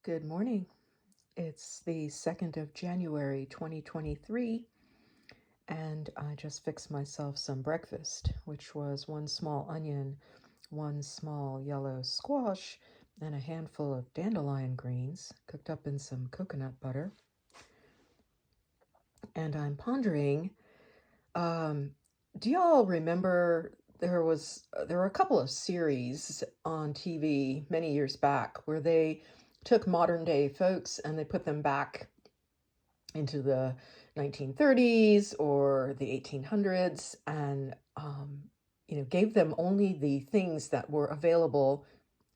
Good morning. It's the 2nd of January 2023, and I just fixed myself some breakfast, which was one small onion, one small yellow squash, and a handful of dandelion greens cooked up in some coconut butter. And I'm pondering, do y'all remember there were a couple of series on TV many years back where they took modern day folks and they put them back into the 1930s or the 1800s and gave them only the things that were available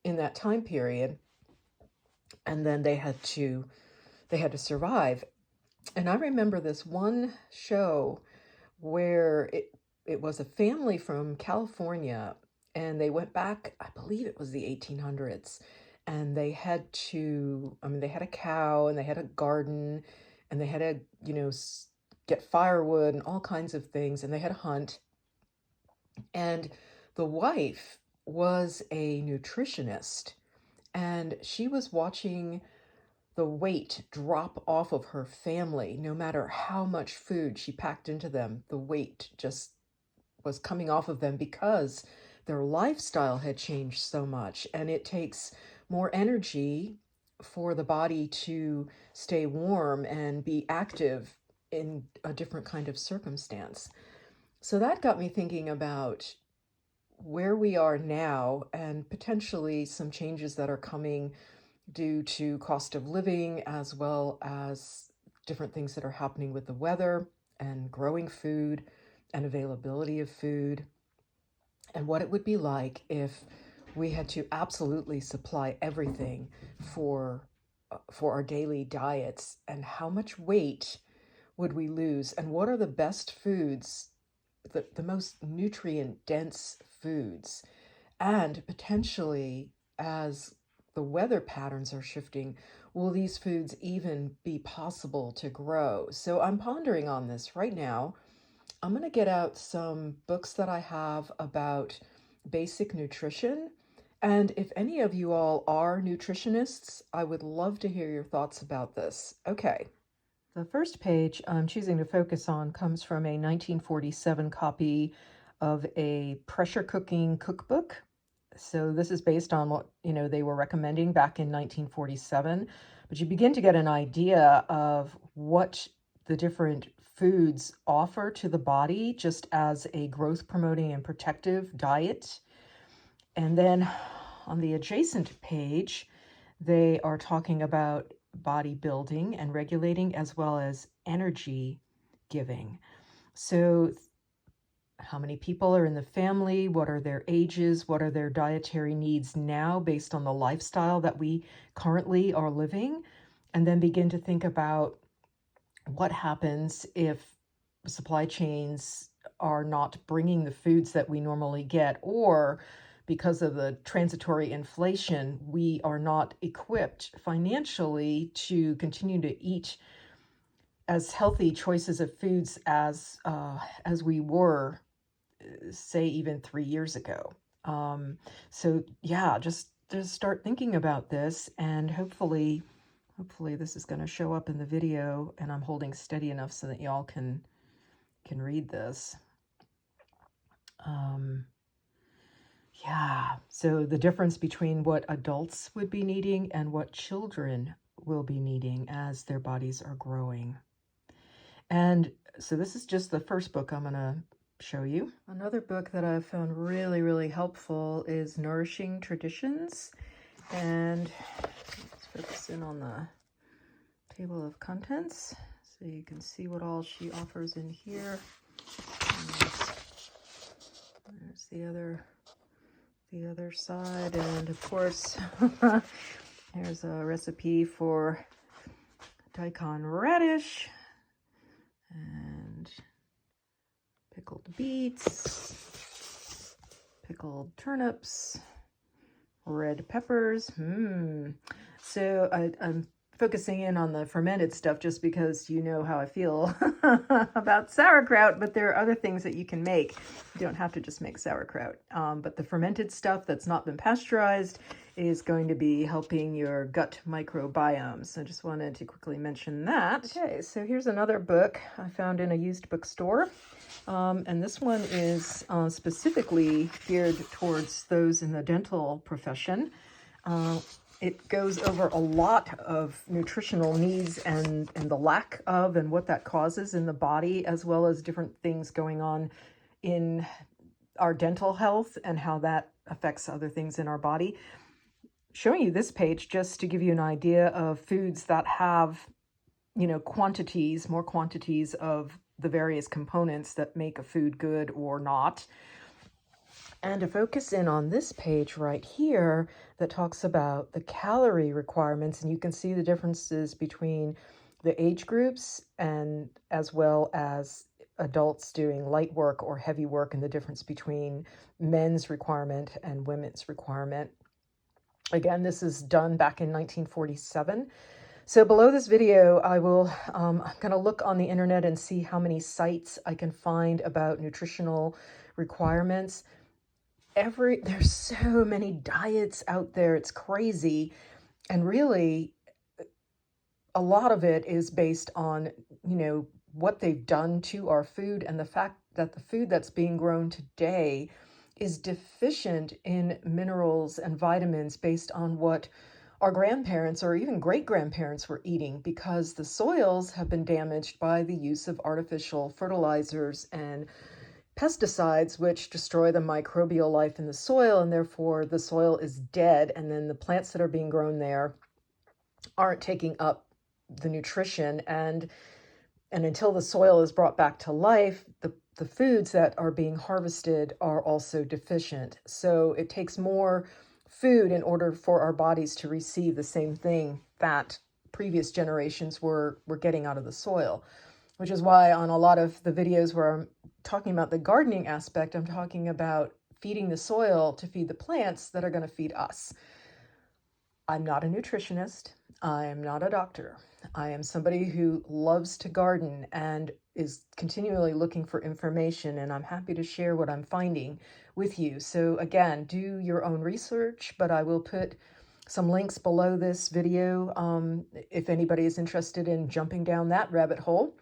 in that time period, and then they had to survive. And I remember this one show where it was a family from California, and they went back, I believe it was the 1800s, and they had they had a cow and they had a garden and they had to, get firewood and all kinds of things, and they had to hunt. And the wife was a nutritionist, and she was watching the weight drop off of her family. No matter how much food she packed into them, the weight just was coming off of them because their lifestyle had changed so much, and it takes more energy for the body to stay warm and be active in a different kind of circumstance. So that got me thinking about where we are now and potentially some changes that are coming due to cost of living, as well as different things that are happening with the weather and growing food and availability of food, and what it would be like if we had to absolutely supply everything for our daily diets, and how much weight would we lose, and what are the best foods, the most nutrient dense foods, and potentially, as the weather patterns are shifting, will these foods even be possible to grow? So I'm pondering on this right now. I'm going to get out some books that I have about basic nutrition. And if any of you all are nutritionists, I would love to hear your thoughts about this. Okay. The first page I'm choosing to focus on comes from a 1947 copy of a pressure cooking cookbook. So this is based on what, they were recommending back in 1947. But you begin to get an idea of what the different foods offer to the body just as a growth promoting and protective diet. And then on the adjacent page, they are talking about bodybuilding and regulating, as well as energy giving. So how many people are in the family? What are their ages? What are their dietary needs now based on the lifestyle that we currently are living? And then begin to think about what happens if supply chains are not bringing the foods that we normally get, or because of the transitory inflation, we are not equipped financially to continue to eat as healthy choices of foods as we were, say, even 3 years ago. So yeah, just start thinking about this, and hopefully this is going to show up in the video, and I'm holding steady enough so that y'all can read this. Yeah, so the difference between what adults would be needing and what children will be needing as their bodies are growing. And so this is just the first book I'm going to show you. Another book that I've found really, really helpful is Nourishing Traditions. And let's focus in on the table of contents so you can see what all she offers in here. And there's the other side, and of course there's a recipe for daikon radish and pickled beets, pickled turnips, red peppers. So I'm focusing in on the fermented stuff just because you know how I feel about sauerkraut, but there are other things that you can make. You don't have to just make sauerkraut. But the fermented stuff that's not been pasteurized is going to be helping your gut microbiome. So I just wanted to quickly mention that. Okay, so here's another book I found in a used bookstore. And this one is specifically geared towards those in the dental profession. It goes over a lot of nutritional needs and the lack of and what that causes in the body, as well as different things going on in our dental health and how that affects other things in our body. Showing you this page just to give you an idea of foods that have, more quantities of the various components that make a food good or not. And to focus in on this page right here that talks about the calorie requirements, and you can see the differences between the age groups and as well as adults doing light work or heavy work, and the difference between men's requirement and women's requirement. Again, this is done back in 1947. So below this video, I'm going to look on the internet and see how many sites I can find about nutritional requirements. There's so many diets out there, it's crazy. And really, a lot of it is based on, what they've done to our food, and the fact that the food that's being grown today is deficient in minerals and vitamins based on what our grandparents or even great-grandparents were eating, because the soils have been damaged by the use of artificial fertilizers and pesticides, which destroy the microbial life in the soil, and therefore the soil is dead, and then the plants that are being grown there aren't taking up the nutrition, and until the soil is brought back to life, the foods that are being harvested are also deficient. So it takes more food in order for our bodies to receive the same thing that previous generations were getting out of the soil, which is why on a lot of the videos where I'm talking about the gardening aspect, I'm talking about feeding the soil to feed the plants that are going to feed us. I'm not a nutritionist. I am not a doctor. I am somebody who loves to garden and is continually looking for information, and I'm happy to share what I'm finding with you. So again, do your own research, but I will put some links below this video if anybody is interested in jumping down that rabbit hole.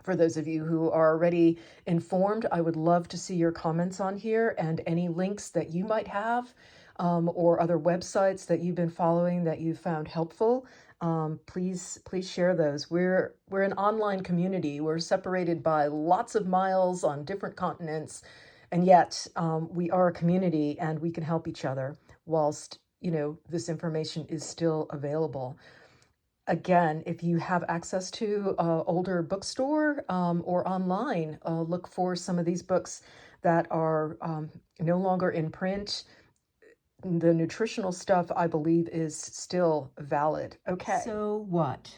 For those of you who are already informed, I would love to see your comments on here and any links that you might have or other websites that you've been following that you found helpful. Please share those. We're an online community. We're separated by lots of miles on different continents, and yet we are a community, and we can help each other whilst this information is still available. Again, if you have access to an older bookstore or online, look for some of these books that are no longer in print. The nutritional stuff, I believe, is still valid. Okay. So what?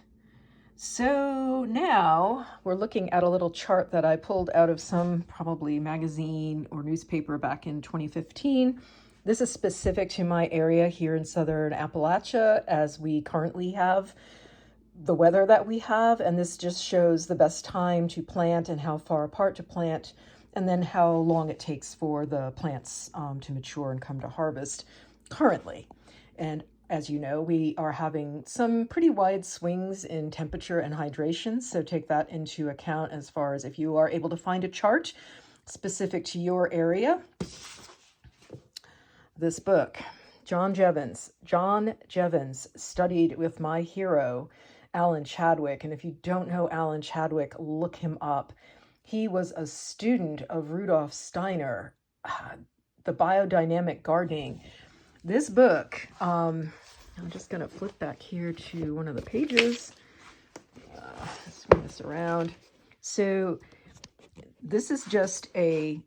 So now we're looking at a little chart that I pulled out of some probably magazine or newspaper back in 2015. This is specific to my area here in Southern Appalachia, as we currently have the weather that we have. And this just shows the best time to plant and how far apart to plant, and then how long it takes for the plants to mature and come to harvest currently. And as you know, we are having some pretty wide swings in temperature and hydration, so take that into account as far as if you are able to find a chart specific to your area. This book, John Jevons studied with my hero, Alan Chadwick. And if you don't know Alan Chadwick, look him up. He was a student of Rudolf Steiner, the biodynamic gardening. This book, I'm just going to flip back here to one of the pages. Swing this around. So this is just a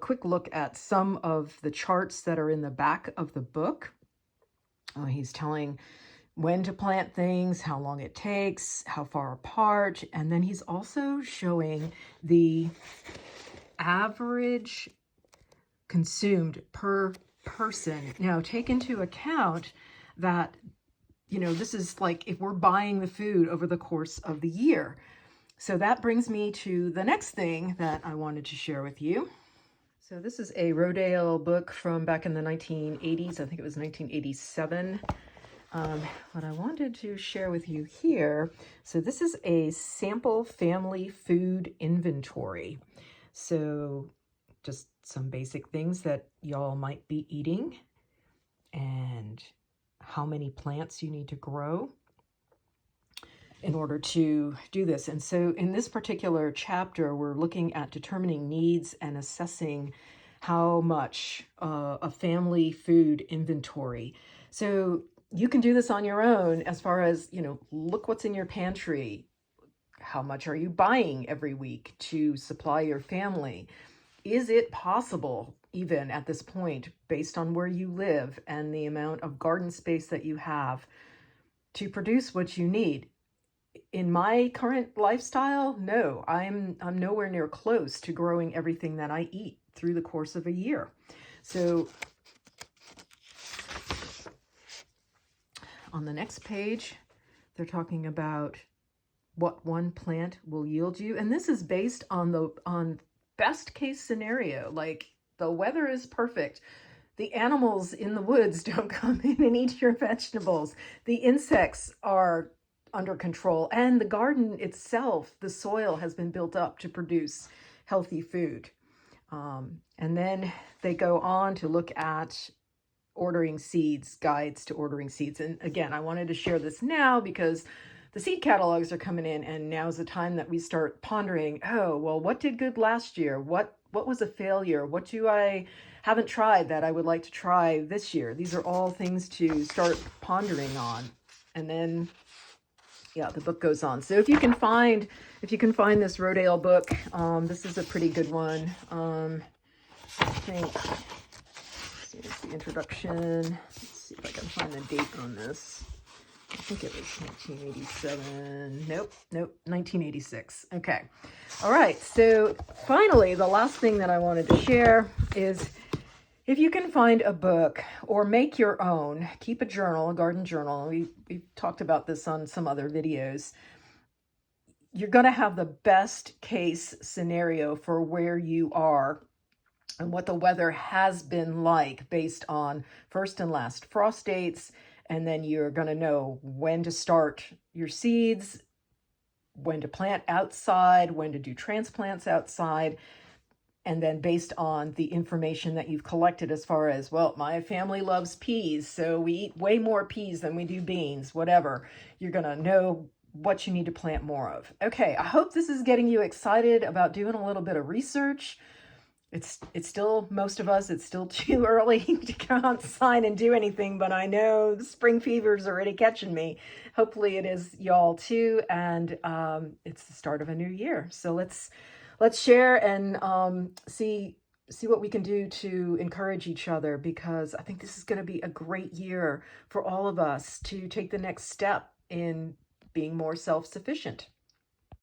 quick look at some of the charts that are in the back of the book. He's telling when to plant things, how long it takes, how far apart, and then he's also showing the average consumed per person. Now, take into account that this is like if we're buying the food over the course of the year. So that brings me to the next thing that I wanted to share with you. So this is a rodeo book from back in the 1980s. I think it was 1987. What I wanted to share with you here, so this is a sample family food inventory. So just some basic things that y'all might be eating and how many plants you need to grow in order to do this. And so in this particular chapter, we're looking at determining needs and assessing how much a family food inventory. So you can do this on your own as far as, look what's in your pantry. How much are you buying every week to supply your family? Is it possible, even at this point, based on where you live and the amount of garden space that you have, to produce what you need? In my current lifestyle, no, I'm nowhere near close to growing everything that I eat through the course of a year. So on the next page, they're talking about what one plant will yield you. And this is based on best case scenario, like the weather is perfect. The animals in the woods don't come in and eat your vegetables. The insects are under control, and the garden itself, the soil has been built up to produce healthy food. And then they go on to look at ordering seeds, guides to ordering seeds. And again, I wanted to share this now because the seed catalogs are coming in, and now's the time that we start pondering, oh, well, what did good last year? What was a failure? What do I haven't tried that I would like to try this year? These are all things to start pondering on. And then yeah, the book goes on. So if you can find this rodeo book, this is a pretty good one. I think, it's the introduction. Let's see if I can find the date on this. I think it was 1987. Nope, 1986. Okay. All right. So finally, the last thing that I wanted to share is, if you can find a book or make your own, keep a journal, a garden journal. We've talked about this on some other videos. You're going to have the best case scenario for where you are and what the weather has been like based on first and last frost dates. And then you're going to know when to start your seeds, when to plant outside, when to do transplants outside. And then based on the information that you've collected as far as, well, my family loves peas, so we eat way more peas than we do beans, whatever, you're going to know what you need to plant more of. Okay, I hope this is getting you excited about doing a little bit of research. It's still, most of us, it's still too early to go outside and do anything, but I know the spring fever's already catching me. Hopefully it is y'all too, and it's the start of a new year. So let's share and see what we can do to encourage each other, because I think this is going to be a great year for all of us to take the next step in being more self-sufficient.